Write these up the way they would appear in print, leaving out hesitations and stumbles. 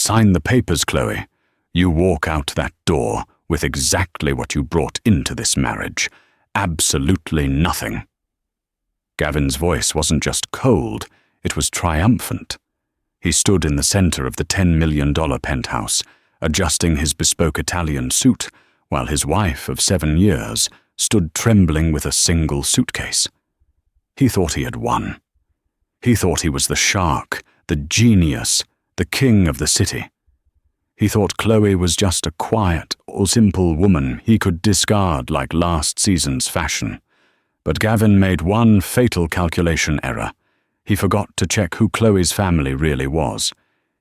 sign the papers, Chloe. You walk out that door with exactly what you brought into this marriage. Absolutely nothing." Gavin's voice wasn't just cold, it was triumphant. He stood in the center of the $10 million penthouse, adjusting his bespoke Italian suit, while his wife of 7 years stood trembling with a single suitcase. He thought he had won. He thought he was the shark, the genius, the king of the city. He thought Chloe was just a quiet or simple woman he could discard like last season's fashion. But Gavin made one fatal calculation error. He forgot to check who Chloe's family really was.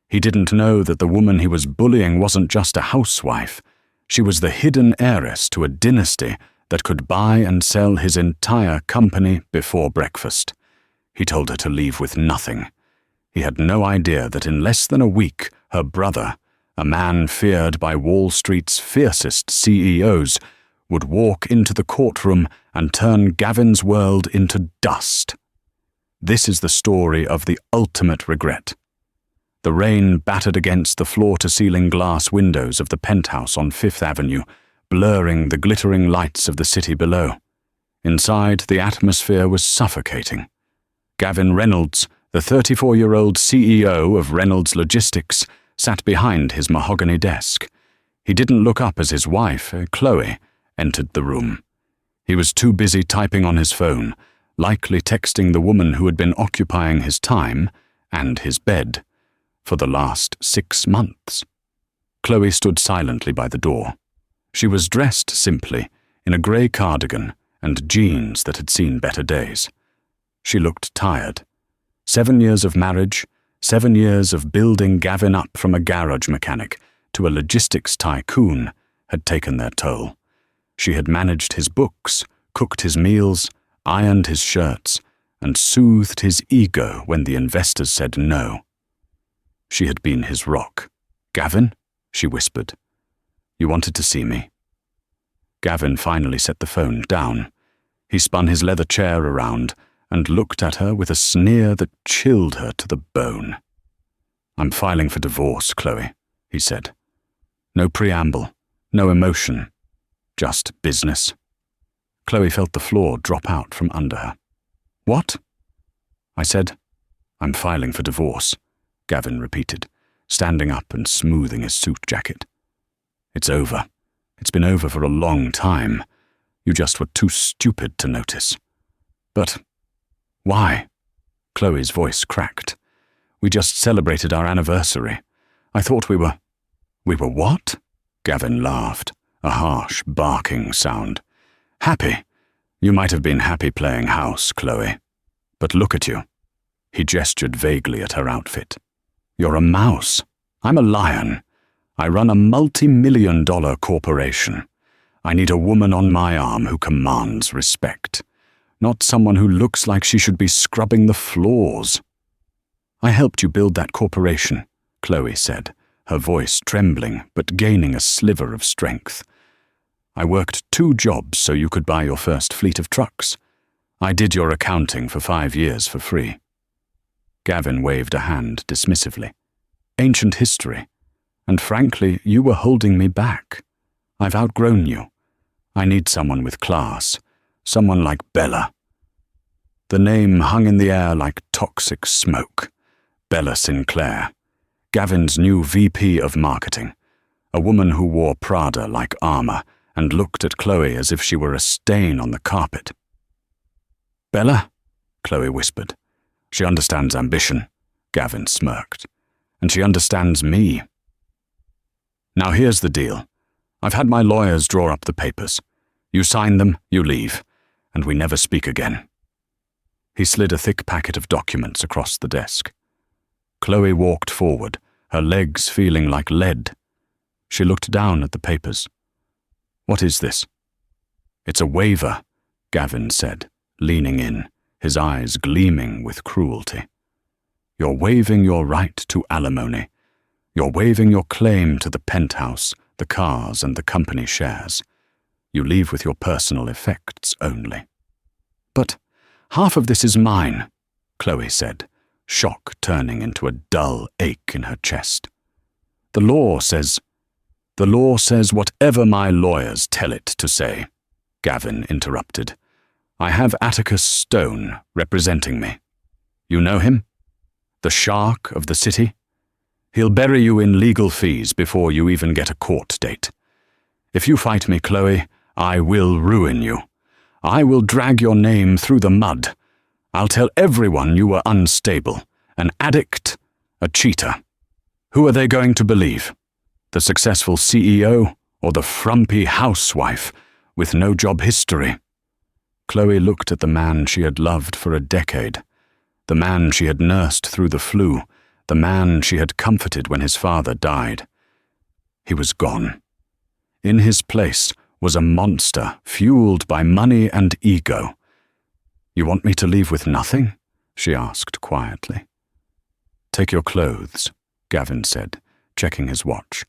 He didn't know that the woman he was bullying wasn't just a housewife. She was the hidden heiress to a dynasty that could buy and sell his entire company before breakfast. He told her to leave with nothing. He had no idea that in less than a week, her brother, a man feared by Wall Street's fiercest CEOs, would walk into the courtroom and turn Gavin's world into dust. This is the story of the ultimate regret. The rain battered against the floor-to-ceiling glass windows of the penthouse on Fifth Avenue, blurring the glittering lights of the city below. Inside, the atmosphere was suffocating. Gavin Reynolds, the 34-year-old CEO of Reynolds Logistics, sat behind his mahogany desk. He didn't look up as his wife, Chloe, entered the room. He was too busy typing on his phone, likely texting the woman who had been occupying his time and his bed for the last 6 months. Chloe stood silently by the door. She was dressed simply, in a grey cardigan and jeans that had seen better days. She looked tired. 7 years of marriage, 7 years of building Gavin up from a garage mechanic to a logistics tycoon had taken their toll. She had managed his books, cooked his meals, ironed his shirts, and soothed his ego when the investors said no. She had been his rock. "Gavin?" she whispered. "You wanted to see me." Gavin finally set the phone down. He spun his leather chair around and looked at her with a sneer that chilled her to the bone. "I'm filing for divorce, Chloe," he said. No preamble, no emotion, just business. Chloe felt the floor drop out from under her. "What?" I said. "I'm filing for divorce," Gavin repeated, standing up and smoothing his suit jacket. "It's over. It's been over for a long time. You just were too stupid to notice." "But why?" Chloe's voice cracked. "We just celebrated our anniversary. I thought we were—" "We were what?" Gavin laughed, a harsh, barking sound. "Happy. You might have been happy playing house, Chloe. But look at you." He gestured vaguely at her outfit. "You're a mouse. I'm a lion. I run a multi-million-dollar corporation. I need a woman on my arm who commands respect, not someone who looks like she should be scrubbing the floors." "I helped you build that corporation," Chloe said, her voice trembling but gaining a sliver of strength. "I worked 2 jobs so you could buy your first fleet of trucks. I did your accounting for 5 years for free." Gavin waved a hand dismissively. "Ancient history. And frankly, you were holding me back. I've outgrown you. I need someone with class, someone like Bella." The name hung in the air like toxic smoke. Bella Sinclair, Gavin's new VP of marketing, a woman who wore Prada like armor and looked at Chloe as if she were a stain on the carpet. "Bella?" Chloe whispered. "She understands ambition," Gavin smirked. "And she understands me. Now here's the deal. I've had my lawyers draw up the papers. You sign them, you leave, and we never speak again." He slid a thick packet of documents across the desk. Chloe walked forward, her legs feeling like lead. She looked down at the papers. "What is this?" "It's a waiver," Gavin said, leaning in, his eyes gleaming with cruelty. "You're waiving your right to alimony. You're waiving your claim to the penthouse, the cars, and the company shares. You leave with your personal effects only." "But half of this is mine," Chloe said, shock turning into a dull ache in her chest. The law says whatever my lawyers tell it to say, Gavin interrupted. I have Atticus Stone representing me. You know him? The shark of the city? He'll bury you in legal fees before you even get a court date. If you fight me, Chloe, I will ruin you. I will drag your name through the mud. I'll tell everyone you were unstable, an addict, a cheater. Who are they going to believe? The successful CEO or the frumpy housewife with no job history? Chloe looked at the man she had loved for a decade, the man she had nursed through the flu, the man she had comforted when his father died. He was gone. In his place was a monster fueled by money and ego. You want me to leave with nothing? She asked quietly. Take your clothes, Gavin said, checking his watch.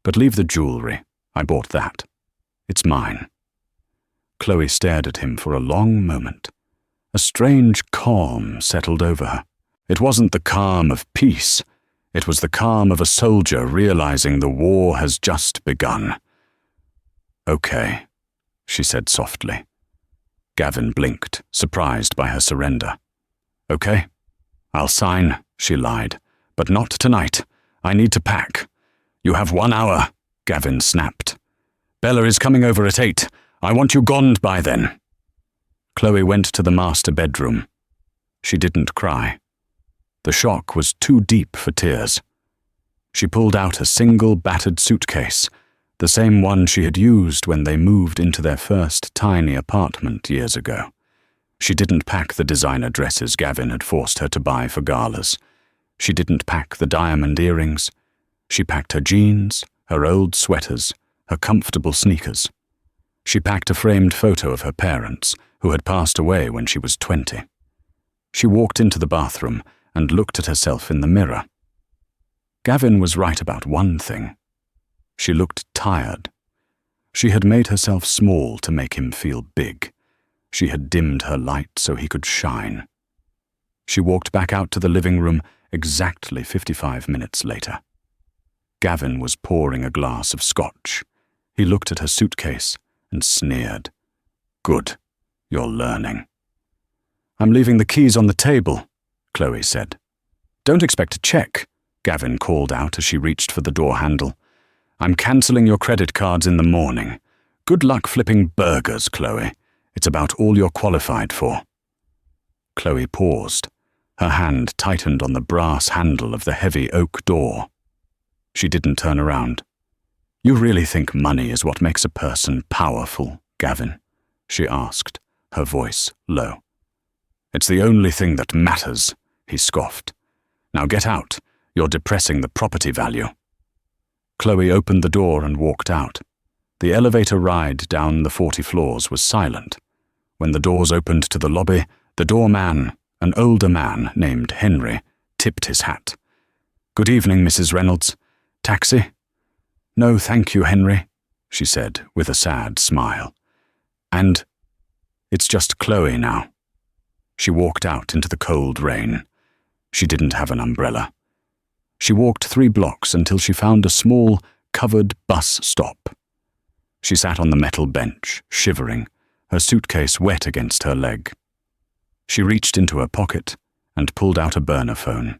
But leave the jewelry. I bought that. It's mine. Chloe stared at him for a long moment. A strange calm settled over her. It wasn't the calm of peace. It was the calm of a soldier realizing the war has just begun. Okay, she said softly. Gavin blinked, surprised by her surrender. Okay, I'll sign, she lied, but not tonight. I need to pack. You have 1 hour, Gavin snapped. Bella is coming over at 8. I want you gone by then. Chloe went to the master bedroom. She didn't cry. The shock was too deep for tears. She pulled out a single battered suitcase, the same one she had used when they moved into their first tiny apartment years ago. She didn't pack the designer dresses Gavin had forced her to buy for galas. She didn't pack the diamond earrings. She packed her jeans, her old sweaters, her comfortable sneakers. She packed a framed photo of her parents, who had passed away when she was 20. She walked into the bathroom and looked at herself in the mirror. Gavin was right about one thing. She looked tired. She had made herself small to make him feel big. She had dimmed her light so he could shine. She walked back out to the living room exactly 55 minutes later. Gavin was pouring a glass of scotch. He looked at her suitcase and sneered. Good, you're learning. I'm leaving the keys on the table, Chloe said. Don't expect a check, Gavin called out as she reached for the door handle. I'm cancelling your credit cards in the morning. Good luck flipping burgers, Chloe. It's about all you're qualified for. Chloe paused. Her hand tightened on the brass handle of the heavy oak door. She didn't turn around. You really think money is what makes a person powerful, Gavin? She asked, her voice low. It's the only thing that matters, he scoffed. Now get out. You're depressing the property value. Chloe opened the door and walked out. The elevator ride down the 40 floors was silent. When the doors opened to the lobby, the doorman, an older man named Henry, tipped his hat. Good evening, Mrs. Reynolds. Taxi? No, thank you, Henry, she said with a sad smile. And it's just Chloe now. She walked out into the cold rain. She didn't have an umbrella. She walked 3 blocks until she found a small, covered bus stop. She sat on the metal bench, shivering, her suitcase wet against her leg. She reached into her pocket and pulled out a burner phone.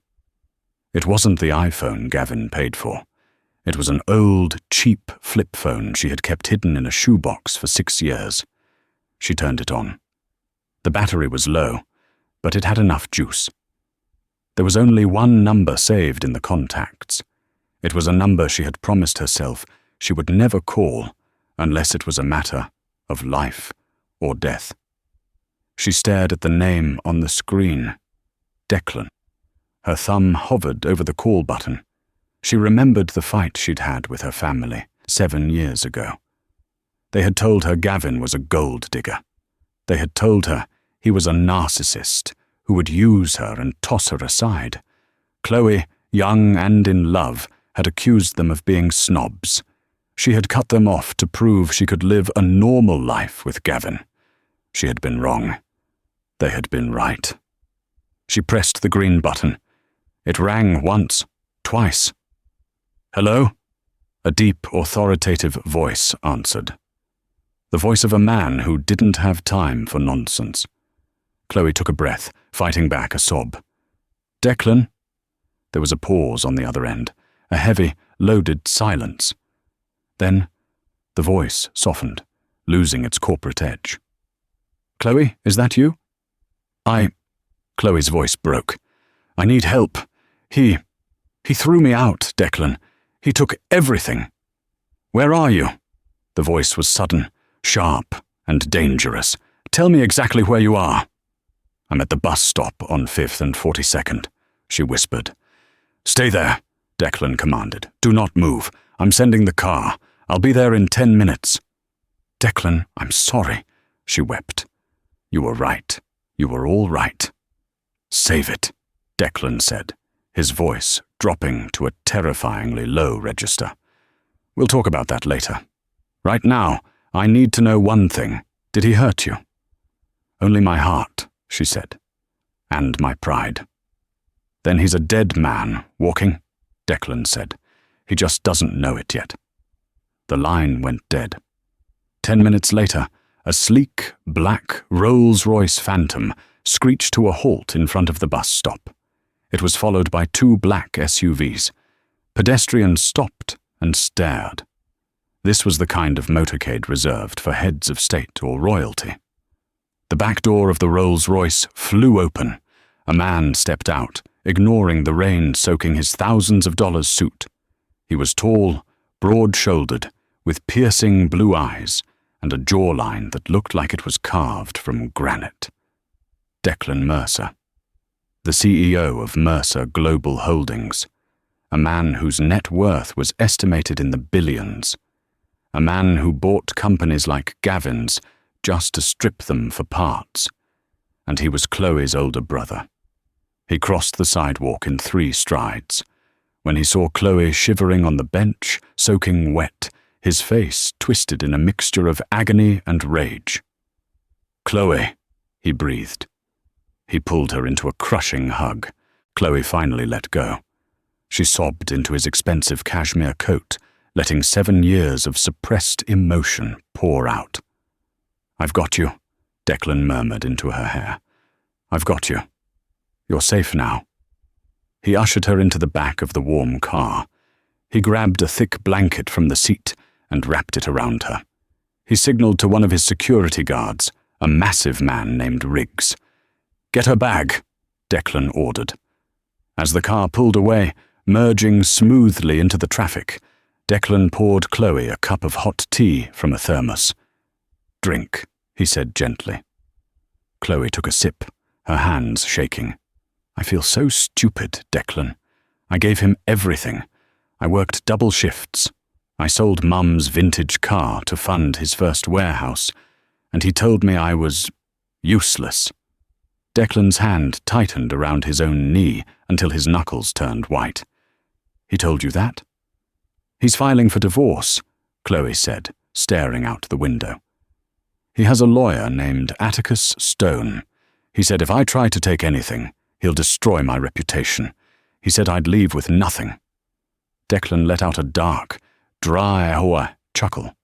It wasn't the iPhone Gavin paid for. It was an old, cheap flip phone she had kept hidden in a shoebox for 6 years. She turned it on. The battery was low, but it had enough juice. There was only one number saved in the contacts. It was a number she had promised herself she would never call unless it was a matter of life or death. She stared at the name on the screen. Declan. Her thumb hovered over the call button. She remembered the fight she'd had with her family 7 years ago. They had told her Gavin was a gold digger. They had told her he was a narcissist who would use her and toss her aside. Chloe, young and in love, had accused them of being snobs. She had cut them off to prove she could live a normal life with Gavin. She had been wrong. They had been right. She pressed the green button. It rang once, twice. Hello? A deep, authoritative voice answered. The voice of a man who didn't have time for nonsense. Chloe took a breath, fighting back a sob. Declan? There was a pause on the other end, a heavy, loaded silence. Then, the voice softened, losing its corporate edge. Chloe, is that you? Chloe's voice broke. I need help. He threw me out, Declan. He took everything. Where are you? The voice was sudden, sharp, and dangerous. Tell me exactly where you are. I'm at the bus stop on 5th and 42nd, she whispered. Stay there, Declan commanded. Do not move. I'm sending the car. I'll be there in 10 minutes. Declan, I'm sorry, she wept. You were right. You were all right. Save it, Declan said, his voice dropping to a terrifyingly low register. We'll talk about that later. Right now, I need to know one thing. Did he hurt you? Only my heart, she said, and my pride. Then he's a dead man, walking, Declan said. He just doesn't know it yet. The line went dead. 10 minutes later, a sleek, black Rolls-Royce Phantom screeched to a halt in front of the bus stop. It was followed by 2 black SUVs. Pedestrians stopped and stared. This was the kind of motorcade reserved for heads of state or royalty. The back door of the Rolls-Royce flew open. A man stepped out, ignoring the rain soaking his thousands of dollars suit. He was tall, broad-shouldered, with piercing blue eyes and a jawline that looked like it was carved from granite. Declan Mercer, the CEO of Mercer Global Holdings, a man whose net worth was estimated in the billions, a man who bought companies like Gavin's just to strip them for parts, and he was Chloe's older brother. He crossed the sidewalk in 3 strides. When he saw Chloe shivering on the bench, soaking wet, his face twisted in a mixture of agony and rage. Chloe, he breathed. He pulled her into a crushing hug. Chloe finally let go. She sobbed into his expensive cashmere coat, letting 7 years of suppressed emotion pour out. I've got you, Declan murmured into her hair. I've got you. You're safe now. He ushered her into the back of the warm car. He grabbed a thick blanket from the seat and wrapped it around her. He signaled to one of his security guards, a massive man named Riggs. Get her bag, Declan ordered. As the car pulled away, merging smoothly into the traffic, Declan poured Chloe a cup of hot tea from a thermos. Drink, he said gently. Chloe took a sip, her hands shaking. I feel so stupid, Declan. I gave him everything. I worked double shifts. I sold Mum's vintage car to fund his first warehouse, and he told me I was useless. Declan's hand tightened around his own knee until his knuckles turned white. He told you that? He's filing for divorce, Chloe said, staring out the window. He has a lawyer named Atticus Stone. He said if I try to take anything, he'll destroy my reputation. He said I'd leave with nothing. Declan let out a dark, dry chuckle.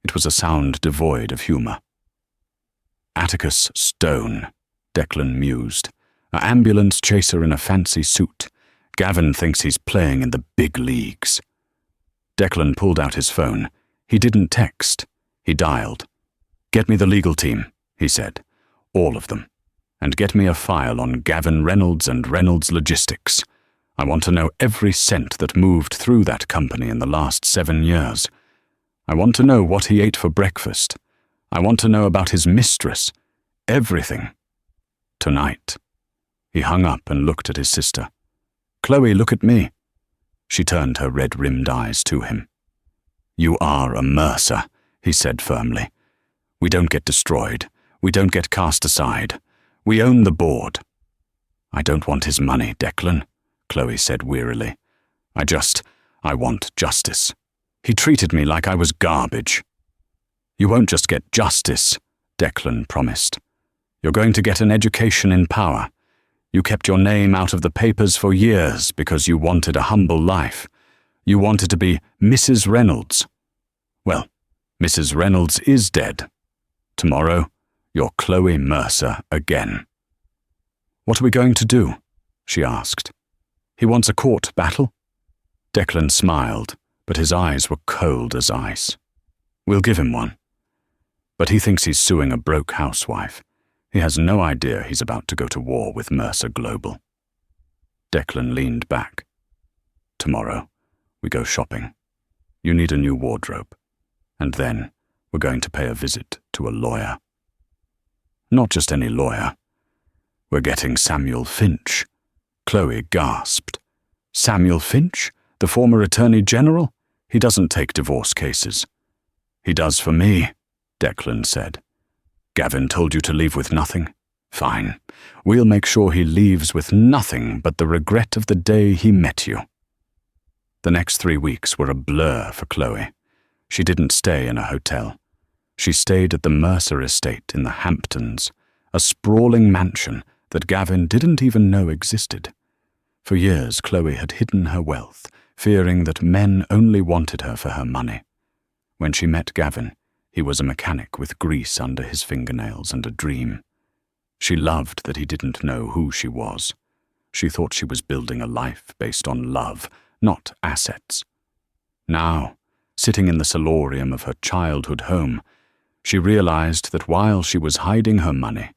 It was a sound devoid of humor. Atticus Stone, Declan mused. An ambulance chaser in a fancy suit. Gavin thinks he's playing in the big leagues. Declan pulled out his phone. He didn't text. He dialed. Get me the legal team, he said. All of them. And get me a file on Gavin Reynolds and Reynolds Logistics. I want to know every cent that moved through that company in the last 7 years. I want to know what he ate for breakfast. I want to know about his mistress. Everything. Tonight. He hung up and looked at his sister. Chloe, look at me. She turned her red-rimmed eyes to him. You are a Mercer, he said firmly. We don't get destroyed. We don't get cast aside. We own the board. I don't want his money, Declan, Chloe said wearily. I want justice. He treated me like I was garbage. You won't just get justice, Declan promised. You're going to get an education in power. You kept your name out of the papers for years because you wanted a humble life. You wanted to be Mrs. Reynolds. Well, Mrs. Reynolds is dead. Tomorrow, you're Chloe Mercer again." "What are we going to do?" she asked. "He wants a court battle?" Declan smiled, but his eyes were cold as ice. "We'll give him one. But he thinks he's suing a broke housewife. He has no idea he's about to go to war with Mercer Global." Declan leaned back. "Tomorrow, we go shopping. You need a new wardrobe. And then, we're going to pay a visit to a lawyer. Not just any lawyer. We're getting Samuel Finch." Chloe gasped. "Samuel Finch? The former Attorney General? He doesn't take divorce cases." "He does for me," Declan said. "Gavin told you to leave with nothing? Fine. We'll make sure he leaves with nothing but the regret of the day he met you." The next 3 weeks were a blur for Chloe. She didn't stay in a hotel. She stayed at the Mercer estate in the Hamptons, a sprawling mansion that Gavin didn't even know existed. For years, Chloe had hidden her wealth, fearing that men only wanted her for her money. When she met Gavin, he was a mechanic with grease under his fingernails and a dream. She loved that he didn't know who she was. She thought she was building a life based on love, not assets. Now, sitting in the solarium of her childhood home, she realized that while she was hiding her money,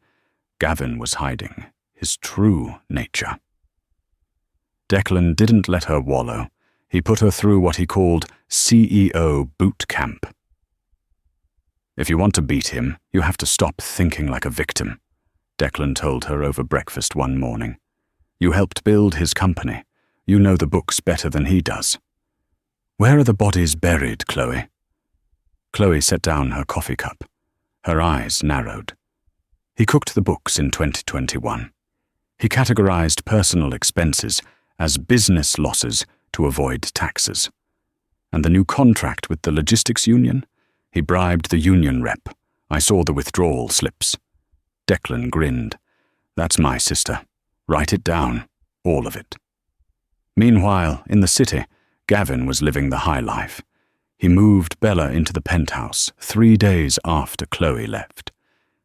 Gavin was hiding his true nature. Declan didn't let her wallow. He put her through what he called CEO boot camp. "If you want to beat him, you have to stop thinking like a victim," Declan told her over breakfast one morning. "You helped build his company. You know the books better than he does." "Where are the bodies buried, Chloe?" Chloe set down her coffee cup. Her eyes narrowed. He cooked the books in 2021. He categorized personal expenses as business losses to avoid taxes. And the new contract with the logistics union? He bribed the union rep. I saw the withdrawal slips. Declan grinned. "That's my sister. Write it down. All of it." Meanwhile, in the city, Gavin was living the high life. He moved Bella into the penthouse 3 days after Chloe left.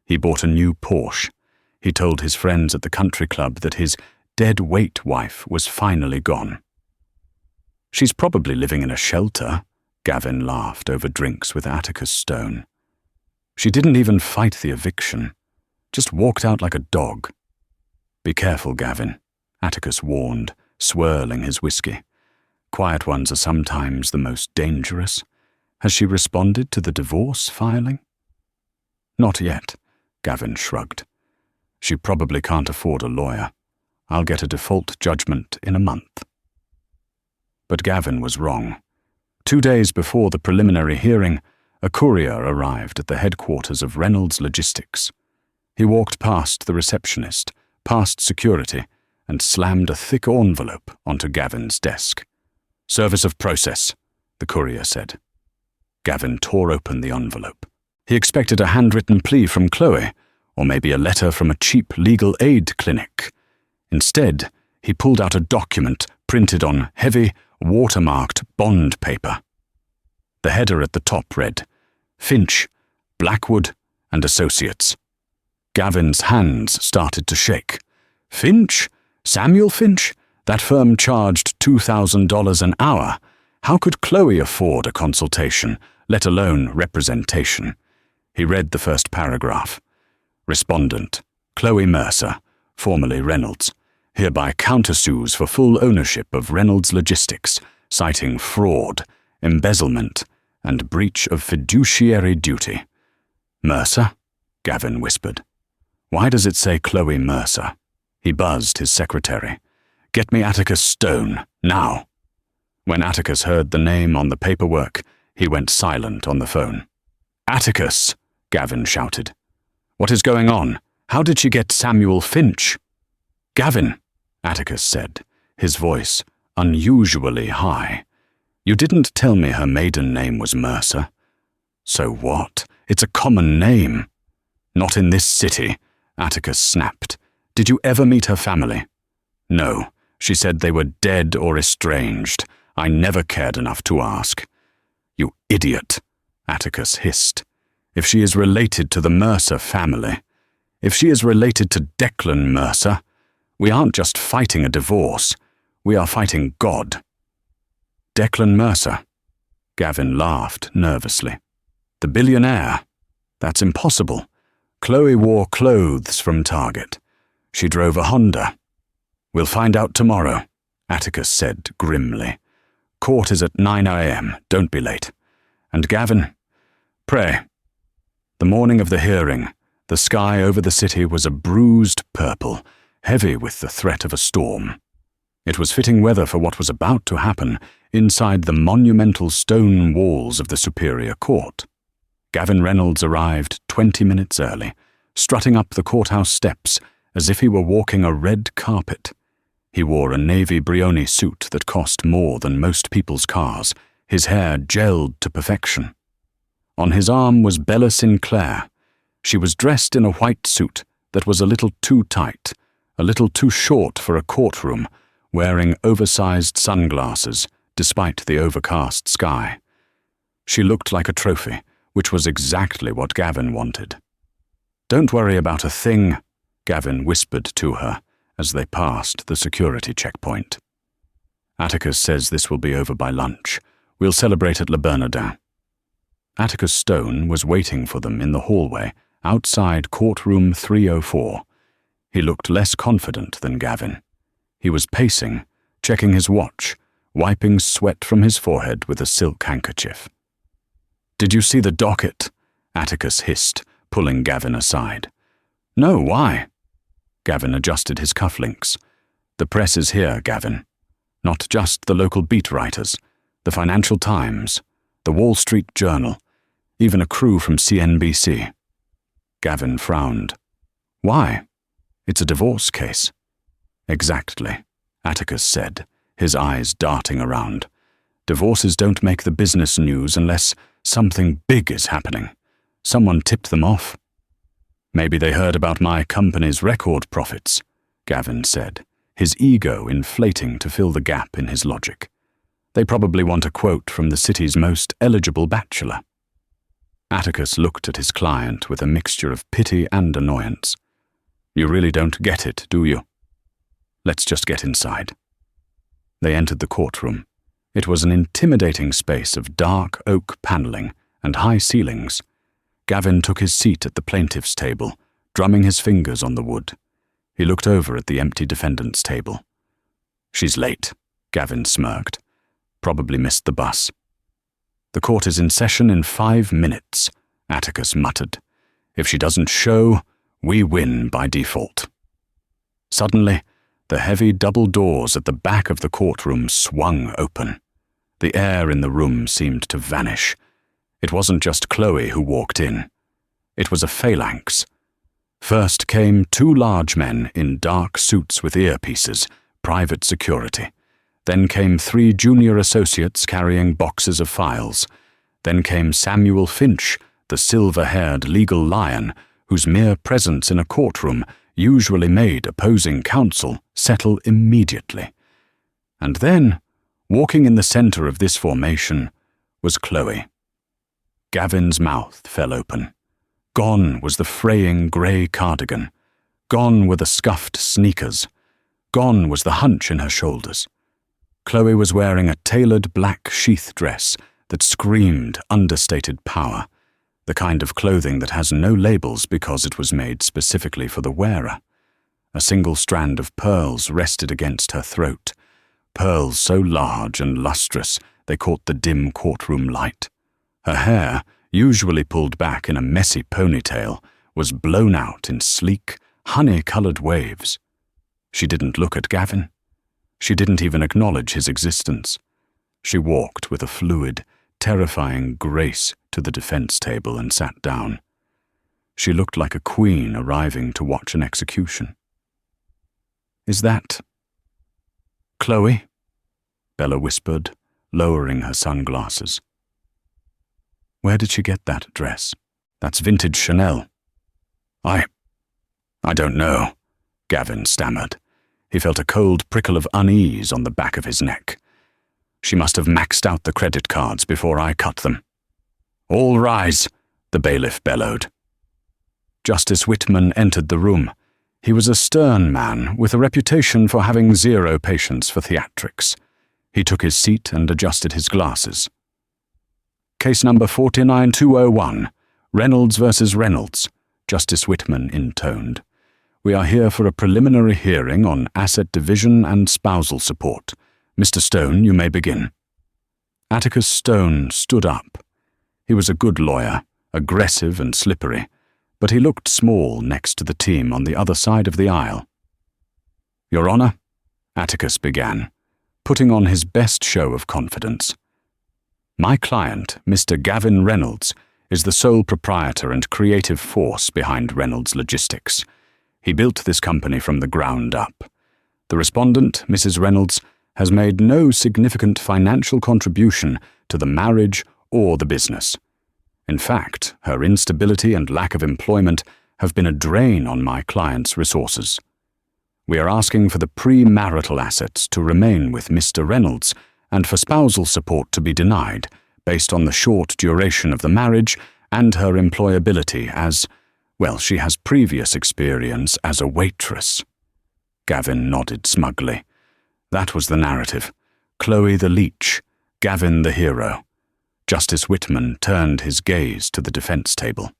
He bought a new Porsche. He told his friends at the country club that his dead-weight wife was finally gone. "She's probably living in a shelter," Gavin laughed over drinks with Atticus Stone. "She didn't even fight the eviction. Just walked out like a dog." "Be careful, Gavin," Atticus warned, swirling his whiskey. "Quiet ones are sometimes the most dangerous. Has she responded to the divorce filing?" "Not yet," Gavin shrugged. "She probably can't afford a lawyer. I'll get a default judgment in a month." But Gavin was wrong. 2 days before the preliminary hearing, a courier arrived at the headquarters of Reynolds Logistics. He walked past the receptionist, past security, and slammed a thick envelope onto Gavin's desk. "Service of process," the courier said. Gavin tore open the envelope. He expected a handwritten plea from Chloe, or maybe a letter from a cheap legal aid clinic. Instead, he pulled out a document printed on heavy, watermarked bond paper. The header at the top read, "Finch, Blackwood and Associates." Gavin's hands started to shake. "Finch? Samuel Finch? That firm charged $2,000 an hour. How could Chloe afford a consultation, let alone representation?" He read the first paragraph. "Respondent, Chloe Mercer, formerly Reynolds, hereby countersues for full ownership of Reynolds Logistics, citing fraud, embezzlement, and breach of fiduciary duty." "Mercer?" Gavin whispered. "Why does it say Chloe Mercer?" He buzzed his secretary. "Get me Atticus Stone, now." When Atticus heard the name on the paperwork, he went silent on the phone. "Atticus!" Gavin shouted. "What is going on? How did she get Samuel Finch?" "Gavin," Atticus said, his voice unusually high. "You didn't tell me her maiden name was Mercer." "So what? It's a common name." "Not in this city," Atticus snapped. "Did you ever meet her family?" "No. She said they were dead or estranged. I never cared enough to ask. You idiot, Atticus hissed. If she is related to the Mercer family, if she is related to Declan Mercer, we aren't just fighting a divorce, we are fighting God. Declan Mercer? Gavin laughed nervously. The billionaire? That's impossible. Chloe wore clothes from Target. She drove a Honda. We'll find out tomorrow, Atticus said grimly. Court is at 9 a.m. Don't be late. And Gavin, pray. The morning of the hearing, the sky over the city was a bruised purple, heavy with the threat of a storm. It was fitting weather for what was about to happen inside the monumental stone walls of the Superior Court. Gavin Reynolds arrived 20 minutes early, strutting up the courthouse steps as if he were walking a red carpet. He wore a navy Brioni suit that cost more than most people's cars, his hair gelled to perfection. On his arm was Bella Sinclair. She was dressed in a white suit that was a little too tight, a little too short for a courtroom, wearing oversized sunglasses despite the overcast sky. She looked like a trophy, which was exactly what Gavin wanted. Don't worry about a thing, Gavin whispered to her as they passed the security checkpoint. Atticus says this will be over by lunch. We'll celebrate at Le Bernardin. Atticus Stone was waiting for them in the hallway outside courtroom 304. He looked less confident than Gavin. He was pacing, checking his watch, wiping sweat from his forehead with a silk handkerchief. Did you see the docket? Atticus hissed, pulling Gavin aside. No, why? Gavin adjusted his cufflinks. The press is here, Gavin. Not just the local beat writers, the Financial Times, the Wall Street Journal, even a crew from CNBC. Gavin frowned. Why? It's a divorce case. Exactly, Atticus said, his eyes darting around. Divorces don't make the business news unless something big is happening. Someone tipped them off. Maybe they heard about my company's record profits, Gavin said, his ego inflating to fill the gap in his logic. They probably want a quote from the city's most eligible bachelor. Atticus looked at his client with a mixture of pity and annoyance. You really don't get it, do you? Let's just get inside. They entered the courtroom. It was an intimidating space of dark oak paneling and high ceilings. Gavin took his seat at the plaintiff's table, drumming his fingers on the wood. He looked over at the empty defendant's table. She's late, Gavin smirked. Probably missed the bus. The court is in session in 5 minutes, Atticus muttered. If she doesn't show, we win by default. Suddenly, the heavy double doors at the back of the courtroom swung open. The air in the room seemed to vanish. It wasn't just Chloe who walked in. It was a phalanx. First came 2 large men in dark suits with earpieces, private security. Then came 3 junior associates carrying boxes of files. Then came Samuel Finch, the silver-haired legal lion, whose mere presence in a courtroom usually made opposing counsel settle immediately. And then, walking in the center of this formation, was Chloe. Gavin's mouth fell open. Gone was the fraying grey cardigan. Gone were the scuffed sneakers. Gone was the hunch in her shoulders. Chloe was wearing a tailored black sheath dress that screamed understated power, the kind of clothing that has no labels because it was made specifically for the wearer. A single strand of pearls rested against her throat, pearls so large and lustrous they caught the dim courtroom light. Her hair, usually pulled back in a messy ponytail, was blown out in sleek, honey-colored waves. She didn't look at Gavin. She didn't even acknowledge his existence. She walked with a fluid, terrifying grace to the defense table and sat down. She looked like a queen arriving to watch an execution. Is that Chloe? Bella whispered, lowering her sunglasses. Where did she get that dress? That's vintage Chanel. I don't know, Gavin stammered. He felt a cold prickle of unease on the back of his neck. She must have maxed out the credit cards before I cut them. "All rise," the bailiff bellowed. Justice Whitman entered the room. He was a stern man with a reputation for having zero patience for theatrics. He took his seat and adjusted his glasses. "Case number 49201, Reynolds versus Reynolds," Justice Whitman intoned. "We are here for a preliminary hearing on asset division and spousal support. Mr. Stone, you may begin." Atticus Stone stood up. He was a good lawyer, aggressive and slippery, but he looked small next to the team on the other side of the aisle. "Your Honor," Atticus began, putting on his best show of confidence. "My client, Mr. Gavin Reynolds, is the sole proprietor and creative force behind Reynolds Logistics. He built this company from the ground up. The respondent, Mrs. Reynolds, has made no significant financial contribution to the marriage or the business. In fact, her instability and lack of employment have been a drain on my client's resources. We are asking for the premarital assets to remain with Mr. Reynolds and for spousal support to be denied based on the short duration of the marriage and her employability as, well, she has previous experience as a waitress." Gavin nodded smugly. That was the narrative. Chloe the leech, Gavin the hero. Justice Whitman turned his gaze to the defense table.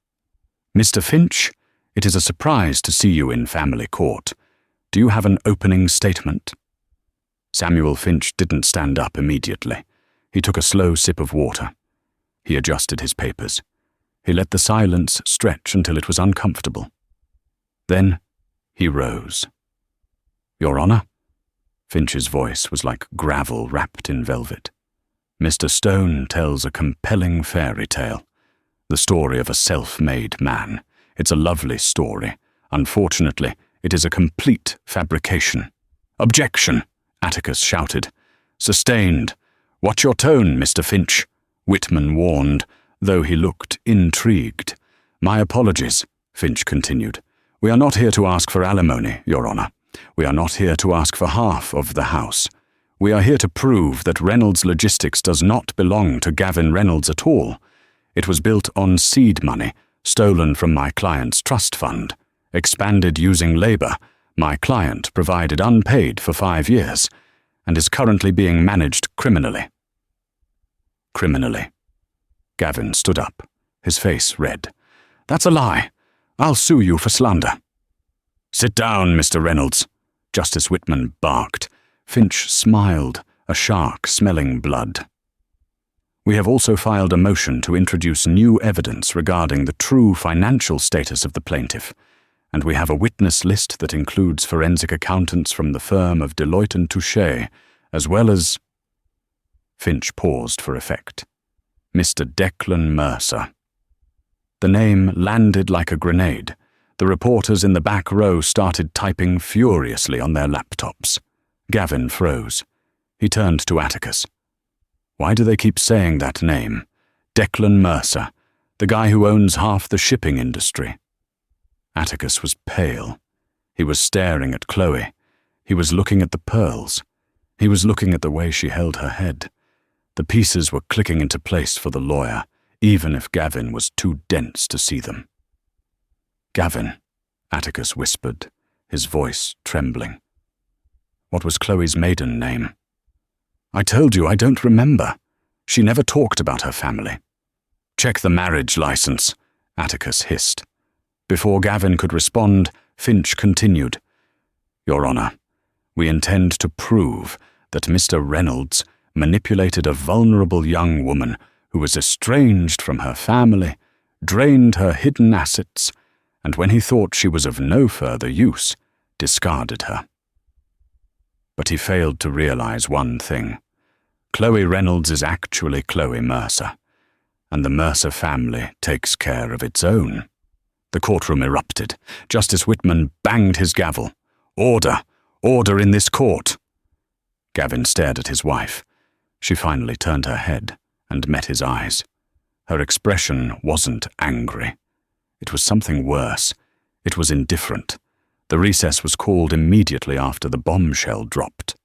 "Mr. Finch, it is a surprise to see you in family court. Do you have an opening statement?" Samuel Finch didn't stand up immediately. He took a slow sip of water. He adjusted his papers. He let the silence stretch until it was uncomfortable. Then he rose. "Your Honor?" Finch's voice was like gravel wrapped in velvet. "Mr. Stone tells a compelling fairy tale, the story of a self-made man. It's a lovely story. Unfortunately, it is a complete fabrication." "Objection!" Atticus shouted. "Sustained. Watch your tone, Mr. Finch," Whitman warned, though he looked intrigued. "My apologies," Finch continued. "We are not here to ask for alimony, Your Honor. We are not here to ask for half of the house. We are here to prove that Reynolds Logistics does not belong to Gavin Reynolds at all. It was built on seed money, stolen from my client's trust fund, expanded using labor my client provided unpaid for 5 years, and is currently being managed criminally." "Criminally." Gavin stood up, his face red. "That's a lie. I'll sue you for slander." "Sit down, Mr. Reynolds," Justice Whitman barked. Finch smiled, a shark smelling blood. "We have also filed a motion to introduce new evidence regarding the true financial status of the plaintiff, and we have a witness list that includes forensic accountants from the firm of Deloitte & Touche, as well as—" Finch paused for effect. "Mr. Declan Mercer." The name landed like a grenade. The reporters in the back row started typing furiously on their laptops. Gavin froze. He turned to Atticus. "Why do they keep saying that name? Declan Mercer, the guy who owns half the shipping industry." Atticus was pale. He was staring at Chloe. He was looking at the pearls. He was looking at the way she held her head. The pieces were clicking into place for the lawyer, even if Gavin was too dense to see them. "Gavin," Atticus whispered, his voice trembling. "What was Chloe's maiden name?" "I told you I don't remember. She never talked about her family." "Check the marriage license," Atticus hissed. Before Gavin could respond, Finch continued. "Your Honor, we intend to prove that Mr. Reynolds manipulated a vulnerable young woman who was estranged from her family, drained her hidden assets, and when he thought she was of no further use, discarded her." But he failed to realize one thing. Chloe Reynolds is actually Chloe Mercer, and the Mercer family takes care of its own. The courtroom erupted. Justice Whitman banged his gavel. "Order! Order in this court!" Gavin stared at his wife. She finally turned her head and met his eyes. Her expression wasn't angry. It was something worse. It was indifferent. The recess was called immediately after the bombshell dropped.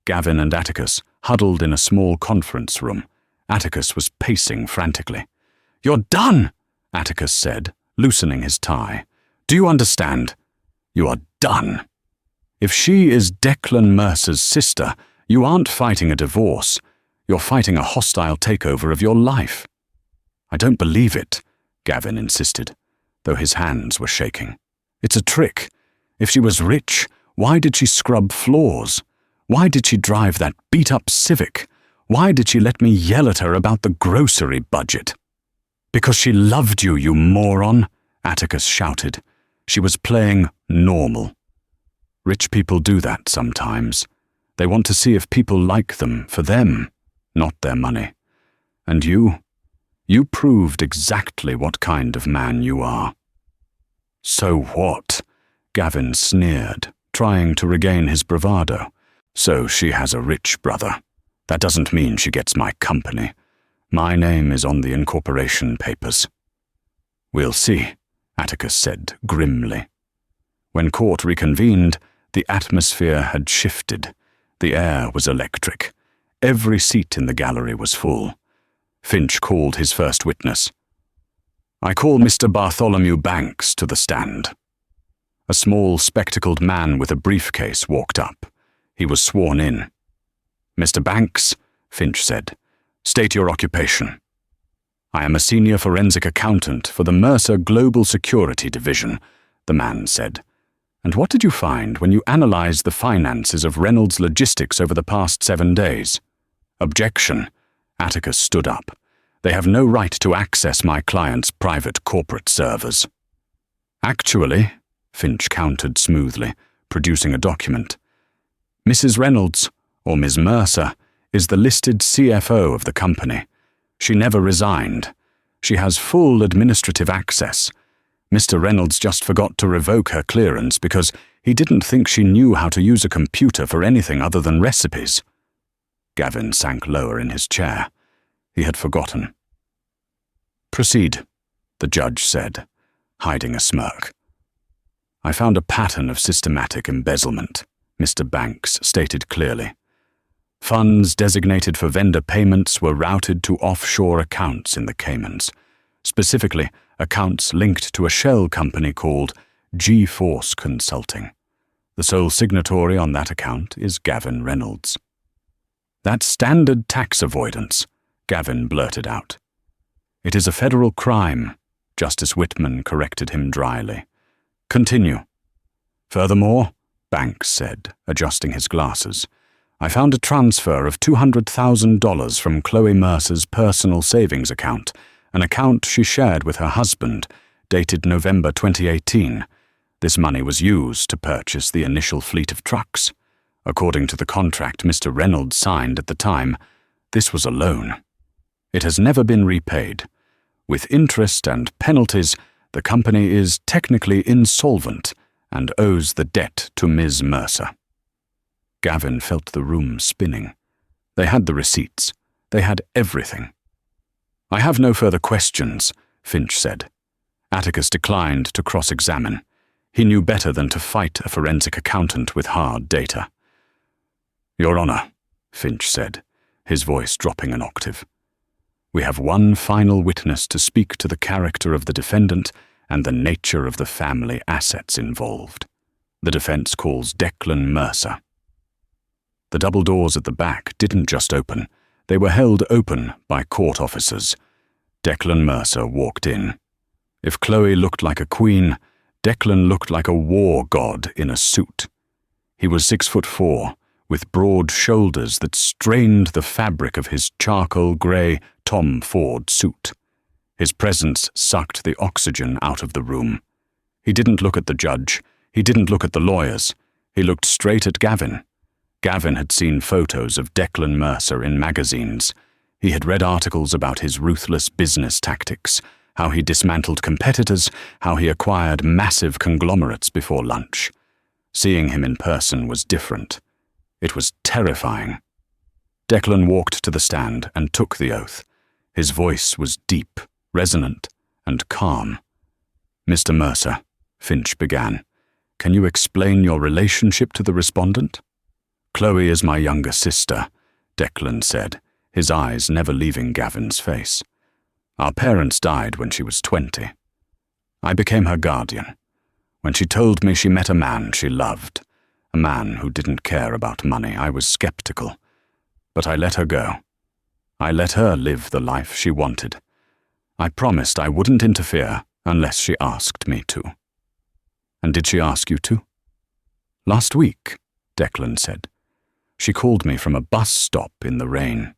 Gavin and Atticus huddled in a small conference room. Atticus was pacing frantically. "You're done," Atticus said, loosening his tie. "Do you understand? You are done. If she is Declan Mercer's sister, you aren't fighting a divorce. You're fighting a hostile takeover of your life." "I don't believe it," Gavin insisted, though his hands were shaking. "It's a trick. If she was rich, why did she scrub floors? Why did she drive that beat-up Civic? Why did she let me yell at her about the grocery budget?" "Because she loved you, you moron," Atticus shouted. "She was playing normal. Rich people do that sometimes. They want to see if people like them for them, not their money. And you proved exactly what kind of man you are." "So what?" Gavin sneered, trying to regain his bravado. "So she has a rich brother. That doesn't mean she gets my company. My name is on the incorporation papers." "We'll see," Atticus said grimly. When court reconvened, the atmosphere had shifted. The air was electric. Every seat in the gallery was full. Finch called his first witness. "I call Mr. Bartholomew Banks to the stand." A small, spectacled man with a briefcase walked up. He was sworn in. "Mr. Banks," Finch said, "state your occupation." "I am a senior forensic accountant for the Mercer Global Security Division," the man said. "And what did you find when you analyzed the finances of Reynolds Logistics over the past 7 days?" "Objection." Atticus stood up. "They have no right to access my client's private corporate servers." "Actually," Finch countered smoothly, producing a document, "Mrs. Reynolds, or Ms. Mercer, is the listed CFO of the company. She never resigned. She has full administrative access. Mr. Reynolds just forgot to revoke her clearance because he didn't think she knew how to use a computer for anything other than recipes." Gavin sank lower in his chair. He had forgotten. "Proceed," the judge said, hiding a smirk. "I found a pattern of systematic embezzlement," Mr. Banks stated clearly. "Funds designated for vendor payments were routed to offshore accounts in the Caymans, specifically accounts linked to a shell company called G-Force Consulting. The sole signatory on that account is Gavin Reynolds." "That's standard tax avoidance," Gavin blurted out. "It is a federal crime," Justice Whitman corrected him dryly. "Continue." "Furthermore," Banks said, adjusting his glasses, "I found a transfer of $200,000 from Chloe Mercer's personal savings account, an account she shared with her husband, dated November 2018. This money was used to purchase the initial fleet of trucks. According to the contract Mr. Reynolds signed at the time, this was a loan. It has never been repaid. With interest and penalties, the company is technically insolvent and owes the debt to Ms. Mercer." Gavin felt the room spinning. They had the receipts. They had everything. "I have no further questions," Finch said. Atticus declined to cross-examine. He knew better than to fight a forensic accountant with hard data. "Your Honor," Finch said, his voice dropping an octave. "We have one final witness to speak to the character of the defendant and the nature of the family assets involved. The defense calls Declan Mercer." The double doors at the back didn't just open. They were held open by court officers. Declan Mercer walked in. If Chloe looked like a queen, Declan looked like a war god in a suit. He was 6'4", with broad shoulders that strained the fabric of his charcoal grey Tom Ford suit. His presence sucked the oxygen out of the room. He didn't look at the judge. He didn't look at the lawyers. He looked straight at Gavin. Gavin had seen photos of Declan Mercer in magazines. He had read articles about his ruthless business tactics, how he dismantled competitors, how he acquired massive conglomerates before lunch. Seeing him in person was different. It was terrifying. Declan walked to the stand and took the oath. His voice was deep, resonant, and calm. "Mr. Mercer," Finch began, "can you explain your relationship to the respondent?" "Chloe is my younger sister. Declan said, his eyes never leaving Gavin's face. Our parents died when she was 20. I became her guardian. When she told me she met a man she loved, a man who didn't care about money, I was skeptical. But I let her go. I let her live the life she wanted. I promised I wouldn't interfere unless she asked me to. And did she ask you to? Last week, Declan said. She called me from a bus stop in the rain.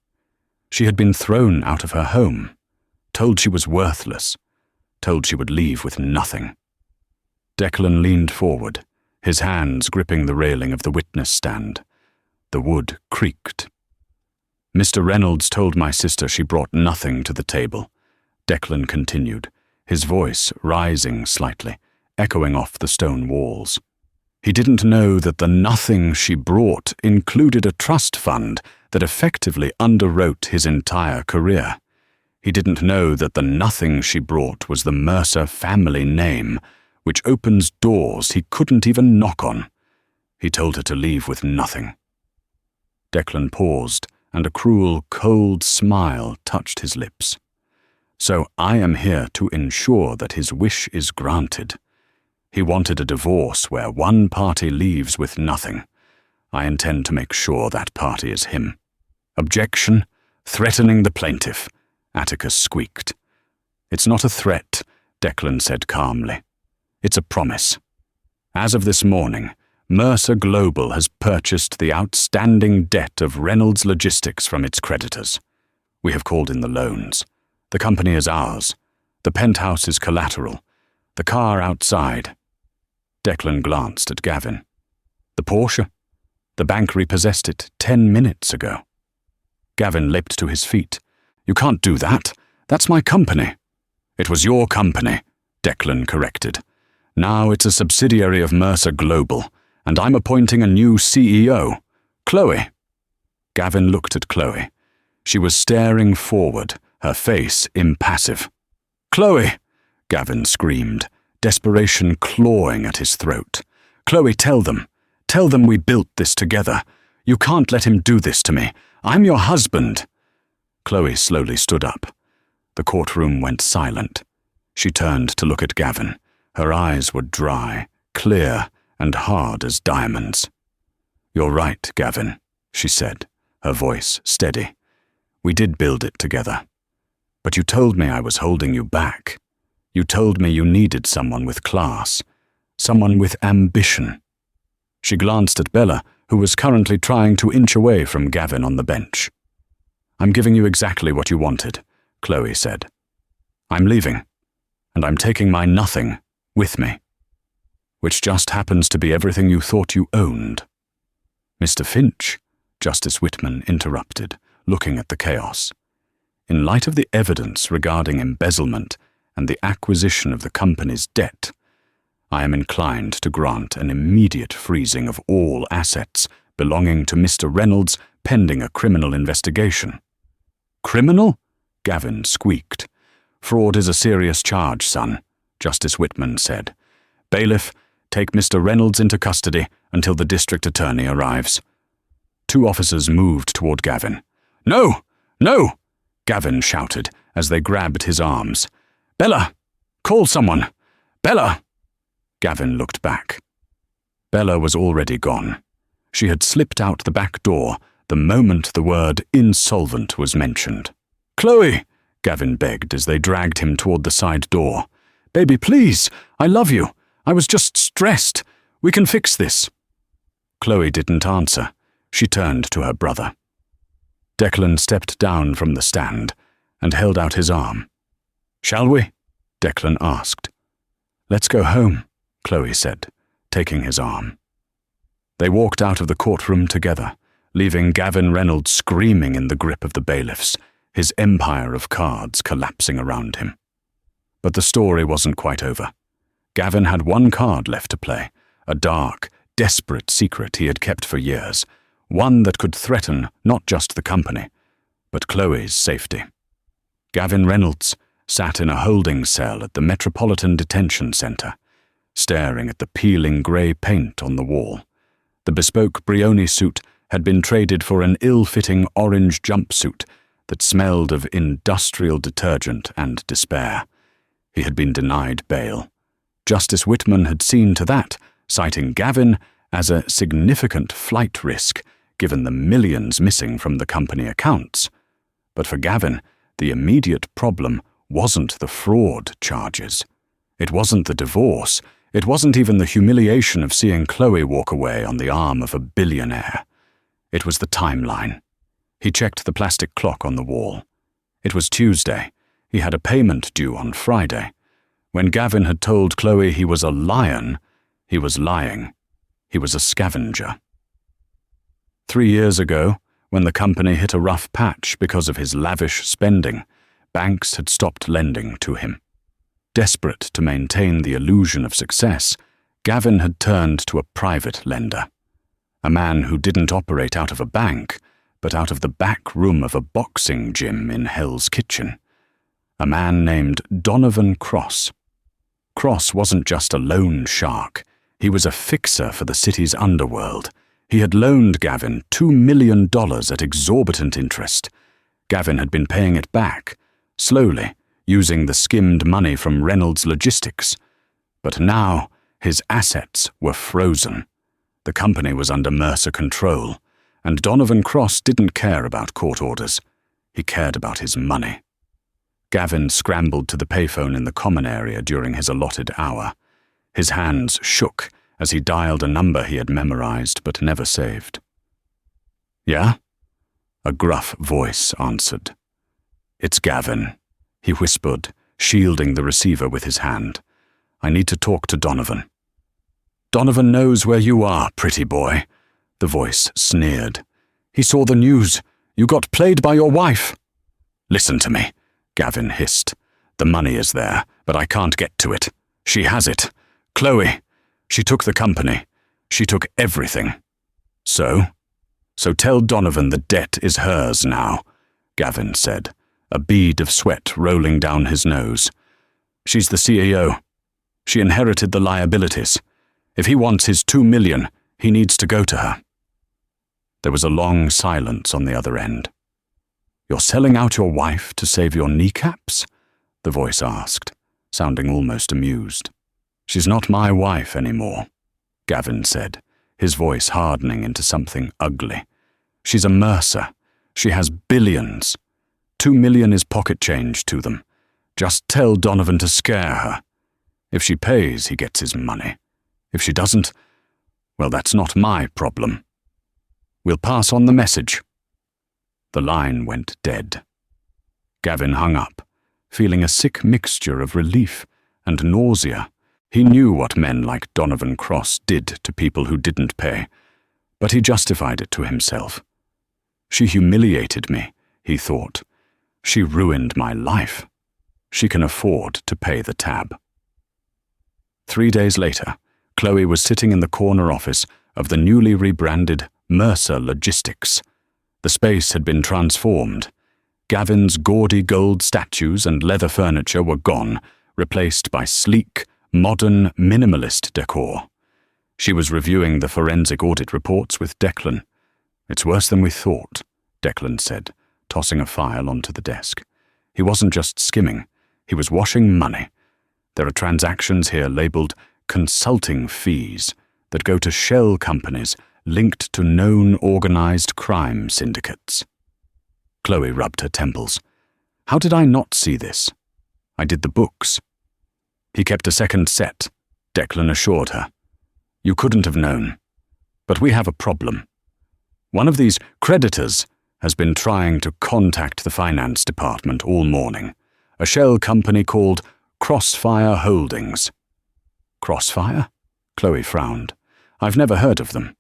She had been thrown out of her home, told she was worthless, told she would leave with nothing. Declan leaned forward, his hands gripping the railing of the witness stand. The wood creaked. Mr. Reynolds told my sister she brought nothing to the table. Declan continued, his voice rising slightly, echoing off the stone walls. He didn't know that the nothing she brought included a trust fund that effectively underwrote his entire career. He didn't know that the nothing she brought was the Mercer family name, which opens doors he couldn't even knock on. He told her to leave with nothing. Declan paused, and a cruel, cold smile touched his lips. So I am here to ensure that his wish is granted. He wanted a divorce where one party leaves with nothing. I intend to make sure that party is him. Objection, threatening the plaintiff, Atticus squeaked. It's not a threat, Declan said calmly. It's a promise. As of this morning, Mercer Global has purchased the outstanding debt of Reynolds Logistics from its creditors. We have called in the loans. The company is ours. The penthouse is collateral. The car outside. Declan glanced at Gavin. The Porsche? The bank repossessed it 10 minutes ago. Gavin leapt to his feet. You can't do that. That's my company. It was your company, Declan corrected. Now it's a subsidiary of Mercer Global, and I'm appointing a new CEO, Chloe. Gavin looked at Chloe. She was staring forward, her face impassive. Chloe! Gavin screamed, desperation clawing at his throat. Chloe, tell them. Tell them we built this together. You can't let him do this to me. I'm your husband. Chloe slowly stood up. The courtroom went silent. She turned to look at Gavin. Her eyes were dry, clear, and hard as diamonds. You're right, Gavin, she said, her voice steady. We did build it together. But you told me I was holding you back. You told me you needed someone with class, someone with ambition. She glanced at Bella, who was currently trying to inch away from Gavin on the bench. I'm giving you exactly what you wanted, Chloe said. I'm leaving, and I'm taking my nothing with me, which just happens to be everything you thought you owned. Mr. Finch, Justice Whitman interrupted, looking at the chaos. In light of the evidence regarding embezzlement and the acquisition of the company's debt, I am inclined to grant an immediate freezing of all assets belonging to Mr. Reynolds pending a criminal investigation. Criminal? Gavin squeaked. Fraud is a serious charge, son, Justice Whitman said. Bailiff, take Mr. Reynolds into custody until the district attorney arrives. 2 officers moved toward Gavin. No! No! Gavin shouted as they grabbed his arms. Bella! Call someone! Bella! Gavin looked back. Bella was already gone. She had slipped out the back door the moment the word insolvent was mentioned. Chloe! Gavin begged as they dragged him toward the side door. Baby, please! I love you! I was just stressed. We can fix this. Chloe didn't answer. She turned to her brother. Declan stepped down from the stand and held out his arm. Shall we? Declan asked. Let's go home, Chloe said, taking his arm. They walked out of the courtroom together, leaving Gavin Reynolds screaming in the grip of the bailiffs, his empire of cards collapsing around him. But the story wasn't quite over. Gavin had one card left to play, a dark, desperate secret he had kept for years, one that could threaten not just the company, but Chloe's safety. Gavin Reynolds sat in a holding cell at the Metropolitan Detention Center, staring at the peeling grey paint on the wall, the bespoke Brioni suit had been traded for an ill-fitting orange jumpsuit that smelled of industrial detergent and despair. He had been denied bail. Justice Whitman had seen to that, citing Gavin as a significant flight risk given the millions missing from the company accounts. But for Gavin, the immediate problem wasn't the fraud charges. It wasn't the divorce. It wasn't even the humiliation of seeing Chloe walk away on the arm of a billionaire. It was the timeline. He checked the plastic clock on the wall. It was Tuesday. He had a payment due on Friday. When Gavin had told Chloe he was a lion, he was lying. He was a scavenger. 3 years ago, when the company hit a rough patch because of his lavish spending, banks had stopped lending to him. Desperate to maintain the illusion of success, Gavin had turned to a private lender. A man who didn't operate out of a bank, but out of the back room of a boxing gym in Hell's Kitchen. A man named Donovan Cross. Cross wasn't just a loan shark. He was a fixer for the city's underworld. He had loaned Gavin $2 million at exorbitant interest. Gavin had been paying it back, slowly, using the skimmed money from Reynolds Logistics. But now, his assets were frozen. The company was under Mercer control, and Donovan Cross didn't care about court orders. He cared about his money. Gavin scrambled to the payphone in the common area during his allotted hour. His hands shook as he dialed a number he had memorized but never saved. "Yeah?" A gruff voice answered. "It's Gavin," he whispered, shielding the receiver with his hand. "I need to talk to Donovan." "Donovan knows where you are, pretty boy," the voice sneered. "He saw the news. You got played by your wife." "Listen to me," Gavin hissed. "The money is there, but I can't get to it. She has it. Chloe. She took the company. She took everything." So tell Donovan the debt is hers now," Gavin said, a bead of sweat rolling down his nose. "She's the CEO. She inherited the liabilities. If he wants his $2 million, he needs to go to her." There was a long silence on the other end. "You're selling out your wife to save your kneecaps?" the voice asked, sounding almost amused. "She's not my wife anymore," Gavin said, his voice hardening into something ugly. "She's a Mercer. She has billions. $2 million is pocket change to them. Just tell Donovan to scare her. If she pays, he gets his money. If she doesn't, well, that's not my problem. We'll pass on the message." The line went dead. Gavin hung up, feeling a sick mixture of relief and nausea. He knew what men like Donovan Cross did to people who didn't pay, but he justified it to himself. "She humiliated me," he thought. "She ruined my life. She can afford to pay the tab." 3 days later, Chloe was sitting in the corner office of the newly rebranded Mercer Logistics. The space had been transformed. Gavin's gaudy gold statues and leather furniture were gone, replaced by sleek, modern, minimalist decor. She was reviewing the forensic audit reports with Declan. "It's worse than we thought," Declan said, tossing a file onto the desk. "He wasn't just skimming, he was washing money. There are transactions here labeled consulting fees that go to shell companies linked to known organized crime syndicates." Chloe rubbed her temples. "How did I not see this? I did the books." "He kept a second set," Declan assured her. "You couldn't have known. But we have a problem. One of these creditors has been trying to contact the finance department all morning. A shell company called Crossfire Holdings." "Crossfire?" Chloe frowned. "I've never heard of them."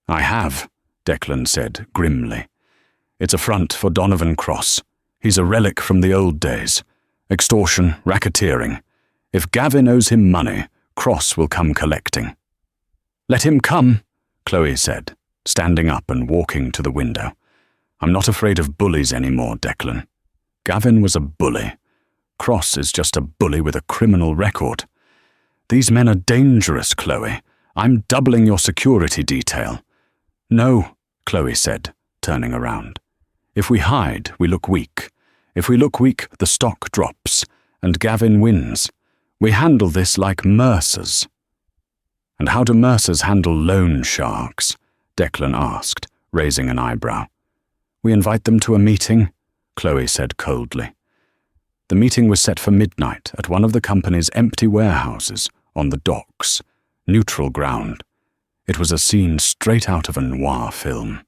"I have," Declan said grimly. "It's a front for Donovan Cross. He's a relic from the old days. Extortion, racketeering. If Gavin owes him money, Cross will come collecting." "Let him come," Chloe said, standing up and walking to the window. "I'm not afraid of bullies anymore, Declan. Gavin was a bully. Cross is just a bully with a criminal record. These men are dangerous, Chloe. I'm doubling your security detail." "No," Chloe said, turning around. If we hide, we look weak. If we look weak, the stock drops, and Gavin wins. We handle this like Mercers. And how do Mercers handle loan sharks? Declan asked, raising an eyebrow. We invite them to a meeting, Chloe said coldly. The meeting was set for midnight at one of the company's empty warehouses on the docks, neutral ground. It was a scene straight out of a noir film.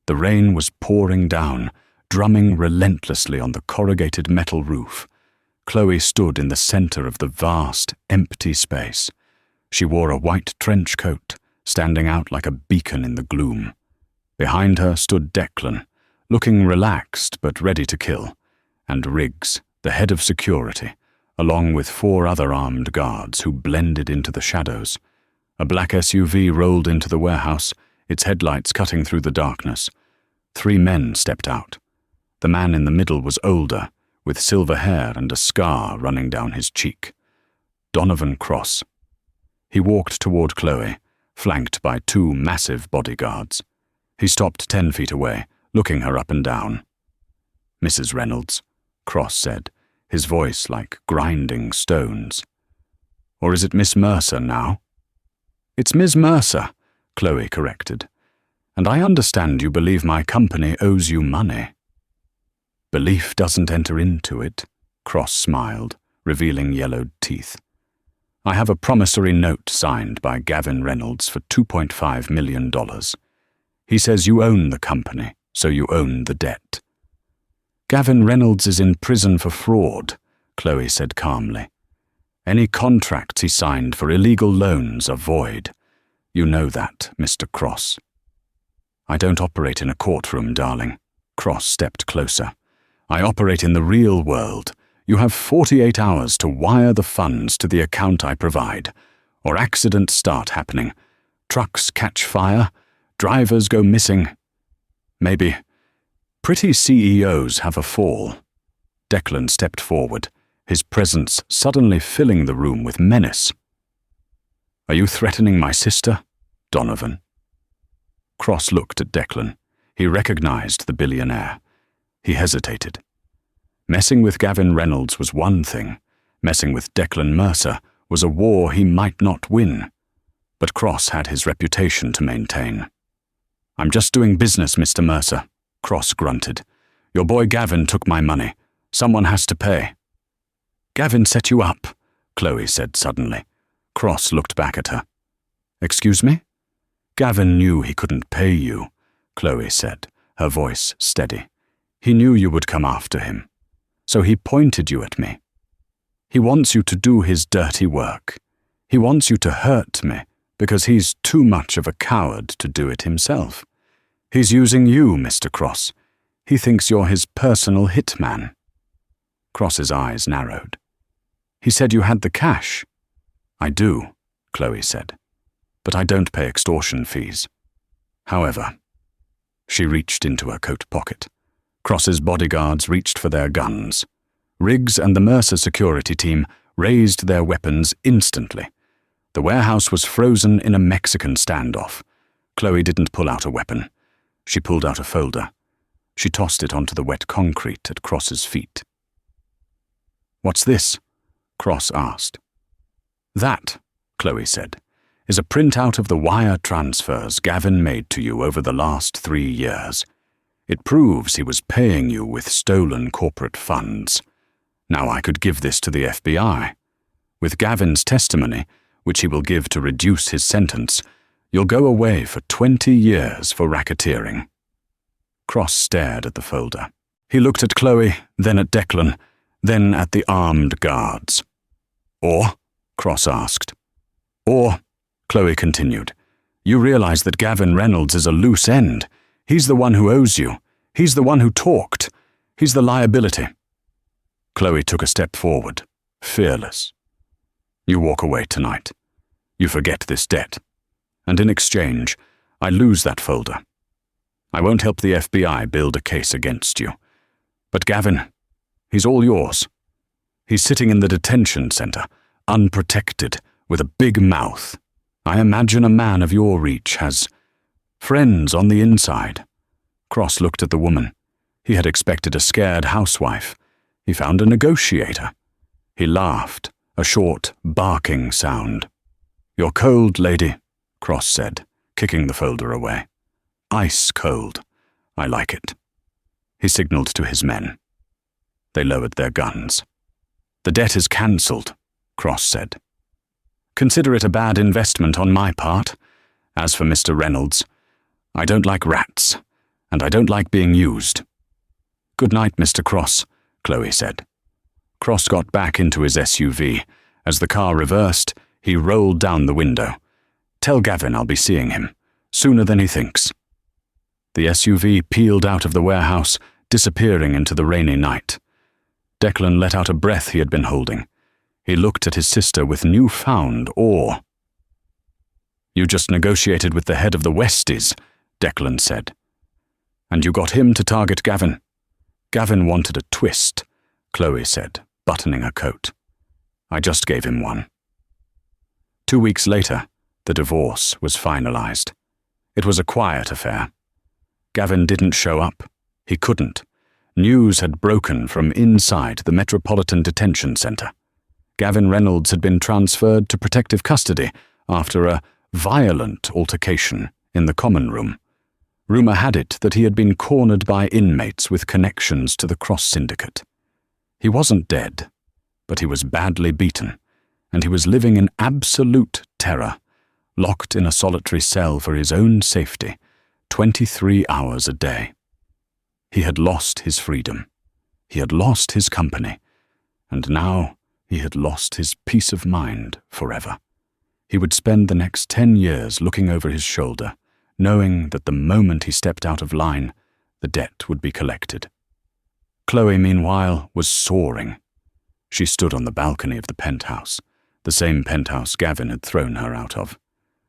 The rain was pouring down, drumming relentlessly on the corrugated metal roof. Chloe stood in the center of the vast, empty space. She wore a white trench coat, standing out like a beacon in the gloom. Behind her stood Declan, looking relaxed but ready to kill, and Riggs, the head of security, along with 4 other armed guards who blended into the shadows. A black SUV rolled into the warehouse, its headlights cutting through the darkness. 3 men stepped out. The man in the middle was older, with silver hair and a scar running down his cheek. Donovan Cross. He walked toward Chloe, flanked by 2 massive bodyguards. He stopped 10 feet away, looking her up and down. Mrs. Reynolds, Cross said, his voice like grinding stones. Or is it Miss Mercer now? It's Ms. Mercer, Chloe corrected. And I understand you believe my company owes you money. Belief doesn't enter into it, Cross smiled, revealing yellowed teeth. I have a promissory note signed by Gavin Reynolds for $2.5 million. He says you own the company, so you own the debt. Gavin Reynolds is in prison for fraud, Chloe said calmly. Any contracts he signed for illegal loans are void. You know that, Mr. Cross. I don't operate in a courtroom, darling. Cross stepped closer. I operate in the real world. You have 48 hours to wire the funds to the account I provide, or accidents start happening. Trucks catch fire, drivers go missing. Maybe pretty CEOs have a fall. Declan stepped forward, his presence suddenly filling the room with menace. Are you threatening my sister, Donovan? Cross looked at Declan. He recognized the billionaire. He hesitated. Messing with Gavin Reynolds was one thing. Messing with Declan Mercer was a war he might not win. But Cross had his reputation to maintain. I'm just doing business, Mr. Mercer, Cross grunted. Your boy Gavin took my money. Someone has to pay. Gavin set you up, Chloe said suddenly. Cross looked back at her. Excuse me? Gavin knew he couldn't pay you, Chloe said, her voice steady. He knew you would come after him. So he pointed you at me. He wants you to do his dirty work. He wants you to hurt me because he's too much of a coward to do it himself. He's using you, Mr. Cross. He thinks you're his personal hitman. Cross's eyes narrowed. He said you had the cash. I do, Chloe said, but I don't pay extortion fees. However, she reached into her coat pocket. Cross's bodyguards reached for their guns. Riggs and the Mercer security team raised their weapons instantly. The warehouse was frozen in a Mexican standoff. Chloe didn't pull out a weapon. She pulled out a folder. She tossed it onto the wet concrete at Cross's feet. What's this? Cross asked. That, Chloe said, is a printout of the wire transfers Gavin made to you over the last 3 years. It proves he was paying you with stolen corporate funds. Now I could give this to the FBI. With Gavin's testimony, which he will give to reduce his sentence, you'll go away for 20 years for racketeering. Cross stared at the folder. He looked at Chloe, then at Declan, then at the armed guards. Or? Cross asked. Or, Chloe continued, you realize that Gavin Reynolds is a loose end. He's the one who owes you. He's the one who talked. He's the liability. Chloe took a step forward, fearless. You walk away tonight. You forget this debt. And in exchange, I lose that folder. I won't help the FBI build a case against you. But Gavin, he's all yours. He's sitting in the detention center, unprotected, with a big mouth. I imagine a man of your reach has Friends on the inside. Cross looked at the woman. He had expected a scared housewife. He found a negotiator. He laughed, a short, barking sound. "You're cold, lady," Cross said, kicking the folder away. "Ice cold. I like it." He signaled to his men. They lowered their guns. "The debt is cancelled," Cross said. "Consider it a bad investment on my part. As for Mr. Reynolds, I don't like rats, and I don't like being used." "Good night, Mr. Cross," Chloe said. Cross got back into his SUV. As the car reversed, he rolled down the window. "Tell Gavin I'll be seeing him, sooner than he thinks." The SUV peeled out of the warehouse, disappearing into the rainy night. Declan let out a breath he had been holding. He looked at his sister with newfound awe. "You just negotiated with the head of the Westies," Declan said. "And you got him to target Gavin." "Gavin wanted a twist," Chloe said, buttoning her coat. "I just gave him one." 2 weeks later, the divorce was finalized. It was a quiet affair. Gavin didn't show up. He couldn't. News had broken from inside the Metropolitan Detention Center. Gavin Reynolds had been transferred to protective custody after a violent altercation in the common room. Rumor had it that he had been cornered by inmates with connections to the Cross Syndicate. He wasn't dead, but he was badly beaten, and he was living in absolute terror, locked in a solitary cell for his own safety, 23 hours a day. He had lost his freedom. He had lost his company, and now he had lost his peace of mind forever. He would spend the next 10 years looking over his shoulder, knowing that the moment he stepped out of line, the debt would be collected. Chloe, meanwhile, was soaring. She stood on the balcony of the penthouse, the same penthouse Gavin had thrown her out of.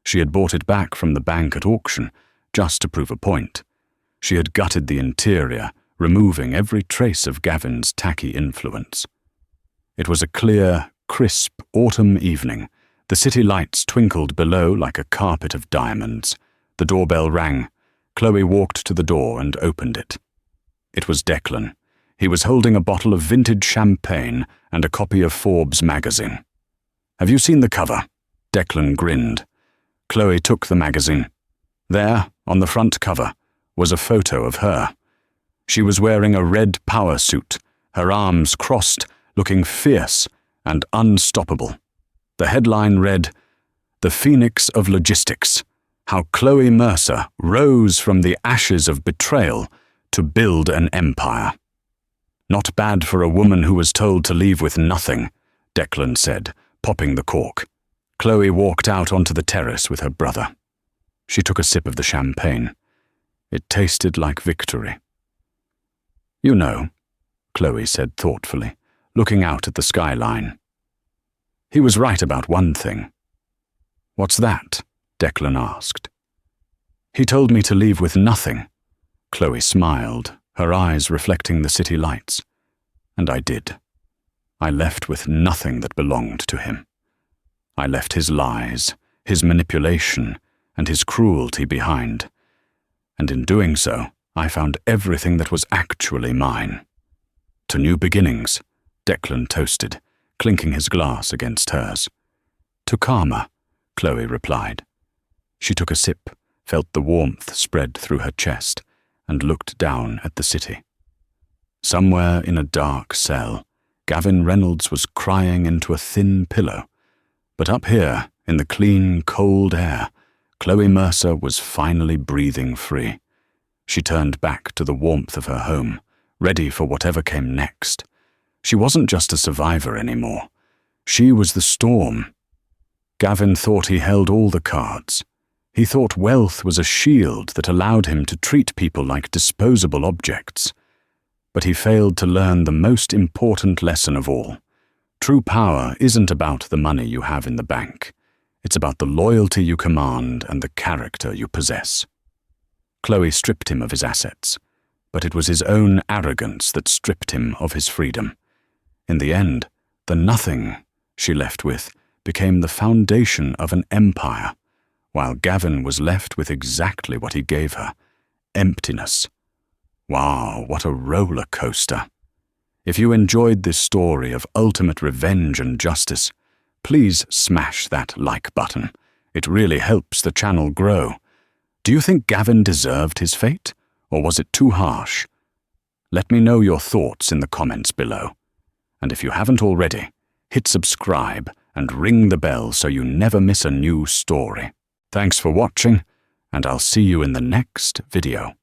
She had bought it back from the bank at auction, just to prove a point. She had gutted the interior, removing every trace of Gavin's tacky influence. It was a clear, crisp autumn evening. The city lights twinkled below like a carpet of diamonds. The doorbell rang. Chloe walked to the door and opened it. It was Declan. He was holding a bottle of vintage champagne and a copy of Forbes magazine. "Have you seen the cover?" Declan grinned. Chloe took the magazine. There, on the front cover, was a photo of her. She was wearing a red power suit, her arms crossed, looking fierce and unstoppable. The headline read, "The Phoenix of Logistics: How Chloe Mercer Rose from the Ashes of Betrayal to Build an Empire." "Not bad for a woman who was told to leave with nothing," Declan said, popping the cork. Chloe walked out onto the terrace with her brother. She took a sip of the champagne. It tasted like victory. "You know," Chloe said thoughtfully, looking out at the skyline. "He was right about one thing." "What's that?" Declan asked. "He told me to leave with nothing." Chloe smiled, her eyes reflecting the city lights. "And I did. I left with nothing that belonged to him. I left his lies, his manipulation, and his cruelty behind. And in doing so, I found everything that was actually mine." "To new beginnings," Declan toasted, clinking his glass against hers. "To karma," Chloe replied. She took a sip, felt the warmth spread through her chest, and looked down at the city. Somewhere in a dark cell, Gavin Reynolds was crying into a thin pillow. But up here, in the clean, cold air, Chloe Mercer was finally breathing free. She turned back to the warmth of her home, ready for whatever came next. She wasn't just a survivor anymore. She was the storm. Gavin thought he held all the cards. He thought wealth was a shield that allowed him to treat people like disposable objects. But he failed to learn the most important lesson of all. True power isn't about the money you have in the bank. It's about the loyalty you command and the character you possess. Chloe stripped him of his assets, but it was his own arrogance that stripped him of his freedom. In the end, the nothing she left with became the foundation of an empire, while Gavin was left with exactly what he gave her: emptiness. Wow, what a roller coaster. If you enjoyed this story of ultimate revenge and justice, please smash that like button. It really helps the channel grow. Do you think Gavin deserved his fate, or was it too harsh? Let me know your thoughts in the comments below. And if you haven't already, hit subscribe and ring the bell so you never miss a new story. Thanks for watching, and I'll see you in the next video.